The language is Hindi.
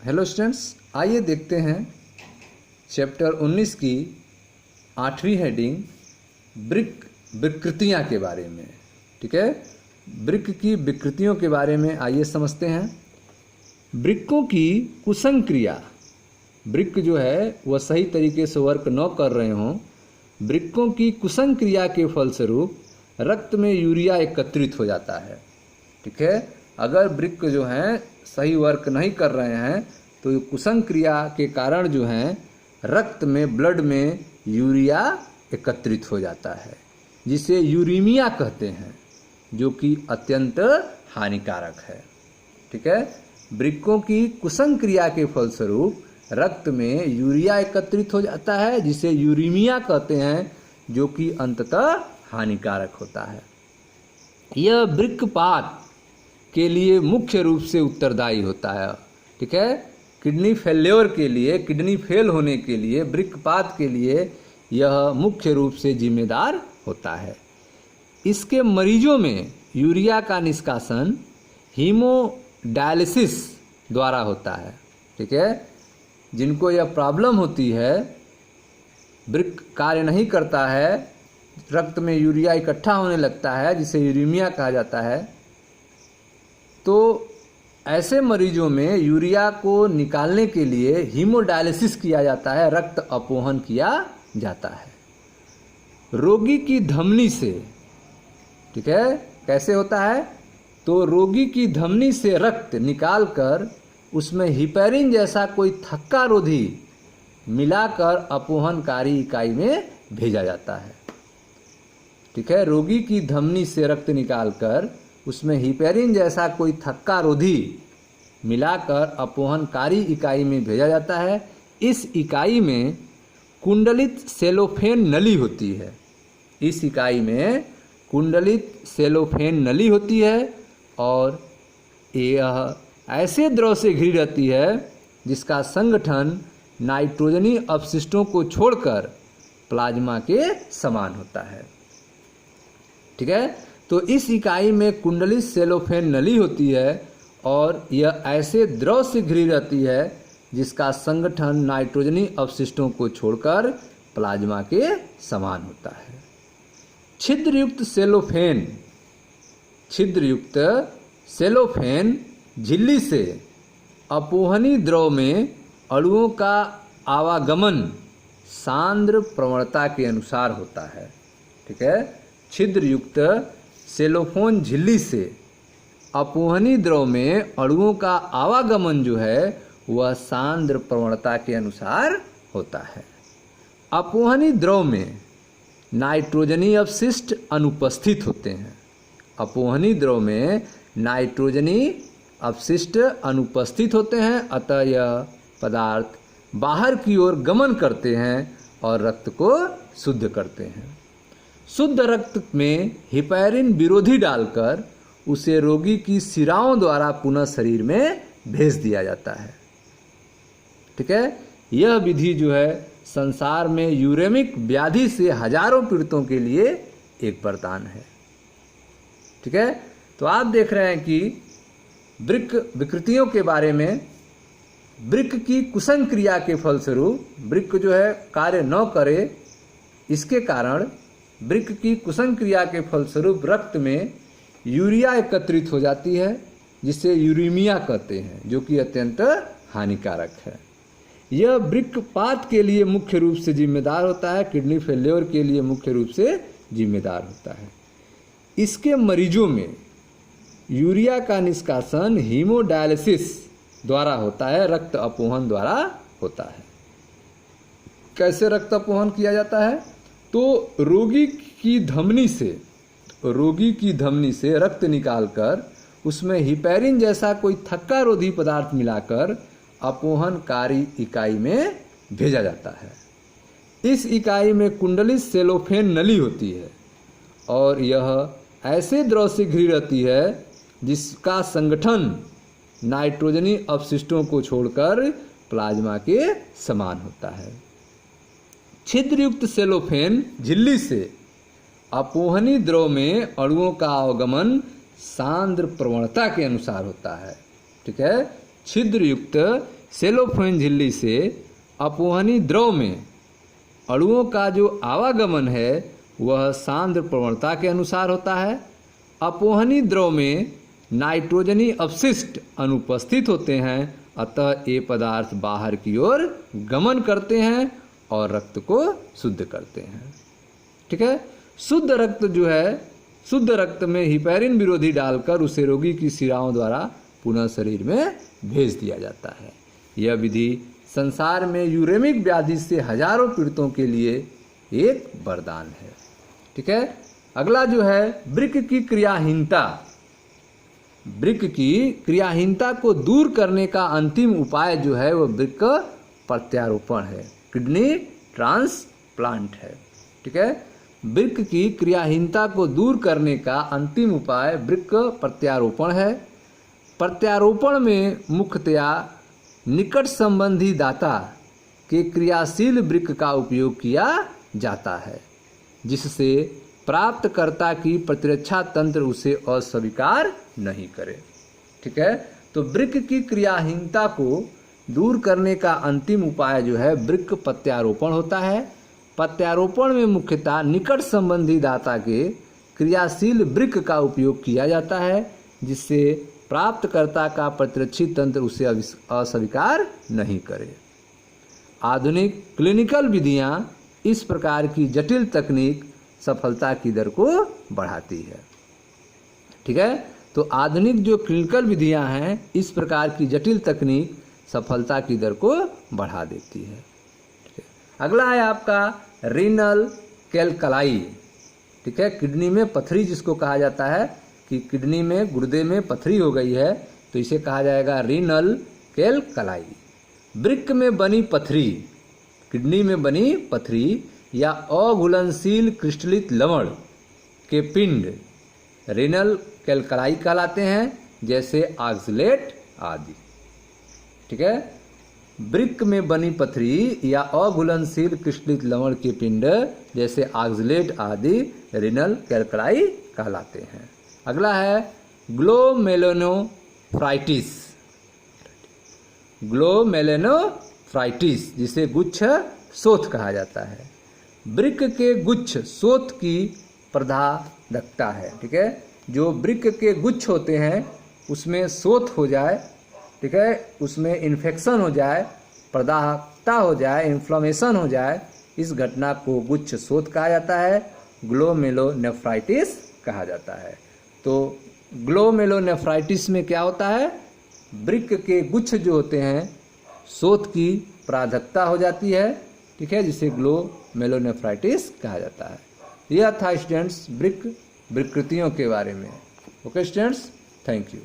हेलो स्टूडेंट्स, आइए देखते हैं चैप्टर 19 की 8वीं हेडिंग वृक्क विकृतियाँ के बारे में। ठीक है, वृक्क की विकृतियों के बारे में आइए समझते हैं। वृक्कों की कुसंक्रिया, वृक्क जो है वह सही तरीके से वर्क न कर रहे हों, वृक्कों की कुसंक्रिया के फलस्वरूप रक्त में यूरिया एकत्रित हो जाता है। ठीक है, अगर वृक्क जो हैं सही वर्क नहीं कर रहे हैं तो कुसंक्रिया के कारण जो हैं रक्त में, ब्लड में यूरिया एकत्रित हो जाता है, जिसे यूरीमिया कहते हैं, जो कि अत्यंत हानिकारक है। ठीक है, वृक्कों की कुसंक्रिया के फलस्वरूप रक्त में यूरिया एकत्रित हो जाता है, जिसे यूरीमिया कहते हैं, जो कि अंततः हानिकारक होता है। यह वृक्कपात के लिए मुख्य रूप से उत्तरदायी होता है। ठीक है, किडनी फेल्योर के लिए, किडनी फेल होने के लिए, वृक्कपात के लिए यह मुख्य रूप से जिम्मेदार होता है। इसके मरीजों में यूरिया का निष्कासन हीमोडायलिसिस द्वारा होता है। ठीक है, जिनको यह प्रॉब्लम होती है, वृक्क कार्य नहीं करता है, रक्त में यूरिया इकट्ठा होने लगता है, जिसे यूरीमिया कहा जाता है, तो ऐसे मरीजों में यूरिया को निकालने के लिए हीमोडायलिसिस किया जाता है, रक्त अपोहन किया जाता है। रोगी की धमनी से, ठीक है, कैसे होता है, तो रोगी की धमनी से रक्त निकालकर उसमें हिपैरिन जैसा कोई थक्का रोधी मिलाकर अपोहनकारी इकाई में भेजा जाता है। ठीक है, रोगी की धमनी से रक्त निकालकर उसमें हिपैरिन जैसा कोई थक्का रोधी मिलाकर अपोहनकारी इकाई में भेजा जाता है। इस इकाई में कुंडलित सेलोफेन नली होती है। इस इकाई में कुंडलित सेलोफेन नली होती है और यह ऐसे द्रव से घिरी रहती है जिसका संगठन नाइट्रोजनी अपशिष्टों को छोड़कर प्लाज्मा के समान होता है। ठीक है, तो इस इकाई में कुंडलित सेलोफेन नली होती है और यह ऐसे द्रव से घिरी रहती है जिसका संगठन नाइट्रोजनी अपशिष्टों को छोड़कर प्लाज्मा के समान होता है। छिद्रयुक्त सेलोफेन, छिद्रयुक्त सेलोफेन झिल्ली से अपोहनी द्रव में अणुओं का आवागमन सांद्र प्रवणता के अनुसार होता है। ठीक है, छिद्रयुक्त सेलोफोन झिल्ली से अपोहनी द्रव में अणुओं का आवागमन जो है वह सांद्र प्रवणता के अनुसार होता है। अपोहनी द्रव में नाइट्रोजनी अपशिष्ट अनुपस्थित होते हैं। अपोहनी द्रव में नाइट्रोजनी अपशिष्ट अनुपस्थित होते हैं, अतः यह पदार्थ बाहर की ओर गमन करते हैं और रक्त को शुद्ध करते हैं। शुद्ध रक्त में हिपैरिन विरोधी डालकर उसे रोगी की शिराओं द्वारा पुनः शरीर में भेज दिया जाता है। ठीक है, यह विधि जो है संसार में यूरेमिक व्याधि से हजारों पीड़ितों के लिए एक वरदान है। ठीक है, तो आप देख रहे हैं कि वृक्क विकृतियों के बारे में, वृक्क की कुसंक्रिया के फलस्वरूप वृक्क जो है कार्य न करे, इसके कारण वृक्क की कुसंक्रिया के फलस्वरूप रक्त में यूरिया एकत्रित हो जाती है, जिसे यूरीमिया कहते हैं, जो कि अत्यंत हानिकारक है। यह वृक्कपात के लिए मुख्य रूप से जिम्मेदार होता है, किडनी फेल्योर के लिए मुख्य रूप से जिम्मेदार होता है। इसके मरीजों में यूरिया का निष्कासन हीमोडायलिसिस द्वारा होता है, रक्त अपोहन द्वारा होता है। कैसे रक्त अपोहन किया जाता है, तो रोगी की धमनी से रक्त निकालकर उसमें हिपैरिन जैसा कोई थक्का रोधी पदार्थ मिलाकर अपोहनकारी इकाई में भेजा जाता है। इस इकाई में कुंडलित सेलोफेन नली होती है और यह ऐसे द्रव से घिरी रहती है जिसका संगठन नाइट्रोजनी अपशिष्टों को छोड़कर प्लाज्मा के समान होता है। छिद्रयुक्त सेलोफेन झिल्ली से अपोहनी द्रव में अणुओं का आवागमन सांद्र प्रवणता के अनुसार होता है। ठीक है, छिद्रयुक्त सेलोफेन झिल्ली से अपोहनी द्रव में अणुओं का जो आवागमन है वह सांद्र प्रवणता के अनुसार होता है। अपोहनी द्रव में नाइट्रोजनी अपशिष्ट अनुपस्थित होते हैं, अतः ये पदार्थ बाहर की ओर गमन करते हैं और रक्त को शुद्ध करते हैं। ठीक है, शुद्ध रक्त जो है, शुद्ध रक्त में हिपैरिन विरोधी डालकर उसे रोगी की शिराओं द्वारा पुनः शरीर में भेज दिया जाता है। यह विधि संसार में यूरेमिक व्याधि से हजारों पीड़ितों के लिए एक वरदान है। ठीक है, अगला जो है वृक्क की क्रियाहीनता। वृक्क की क्रियाहीनता को दूर करने का अंतिम उपाय जो है वह वृक्क प्रत्यारोपण है, किडनी ट्रांसप्लांट है। ठीक है, वृक्क की क्रियाहीनता को दूर करने का अंतिम उपाय वृक्क प्रत्यारोपण है। प्रत्यारोपण में मुख्यतया निकट संबंधी दाता के क्रियाशील वृक्क का उपयोग किया जाता है, जिससे प्राप्तकर्ता की प्रतिरक्षा तंत्र उसे अस्वीकार नहीं करे। ठीक है, तो वृक्क की क्रियाहीनता को दूर करने का अंतिम उपाय जो है वृक्क प्रत्यारोपण होता है। प्रत्यारोपण में मुख्यतः निकट संबंधी दाता के क्रियाशील वृक्क का उपयोग किया जाता है, जिससे प्राप्तकर्ता का प्रतिरक्षी तंत्र उसे अस्वीकार नहीं करे। आधुनिक क्लिनिकल विधियां इस प्रकार की जटिल तकनीक सफलता की दर को बढ़ाती है। ठीक है, तो आधुनिक जो क्लिनिकल विधियां हैं इस प्रकार की जटिल तकनीक सफलता की दर को बढ़ा देती है। ठीक है, अगला है आपका रीनल कैलकलाई। ठीक है, किडनी में पथरी जिसको कहा जाता है कि किडनी में गुर्दे में पथरी हो गई है तो इसे कहा जाएगा रीनल कैलकलाई। वृक्क में बनी पथरी, किडनी में बनी पथरी या अघुलनशील क्रिस्टलित लवण के पिंड रीनल कैलकलाई कहलाते हैं, जैसे ऑक्सलेट आदि। ठीक है, वृक्क में बनी पथरी या अघुलनशील क्रिस्टलित लवण के पिंड जैसे ऑक्सलेट आदि रीनल कैलकलाई कहलाते हैं। अगला है ग्लोमेरुलोनेफ्राइटिस। ग्लोमेरुलोनेफ्राइटिस जिसे गुच्छ शोथ कहा जाता है। वृक्क के गुच्छ शोथ की प्रदाहकता है। ठीक है, जो वृक्क के गुच्छ होते हैं उसमें शोथ हो जाए, ठीक है, उसमें इन्फेक्शन हो जाए, प्रदाहकता हो जाए, इन्फ्लेमेशन हो जाए, इस घटना को गुच्छ शोथ कहा जाता है, ग्लोमेरुलोनेफ्राइटिस कहा जाता है। तो ग्लोमेरुलोनेफ्राइटिस में क्या होता है, वृक्क के गुच्छ जो होते हैं शोथ की प्रादकता हो जाती है। ठीक है, जिसे ग्लोमेरुलोनेफ्राइटिस कहा जाता है। यह था स्टूडेंट्स वृक्क विकृतियों के बारे में। Okay students, thank you.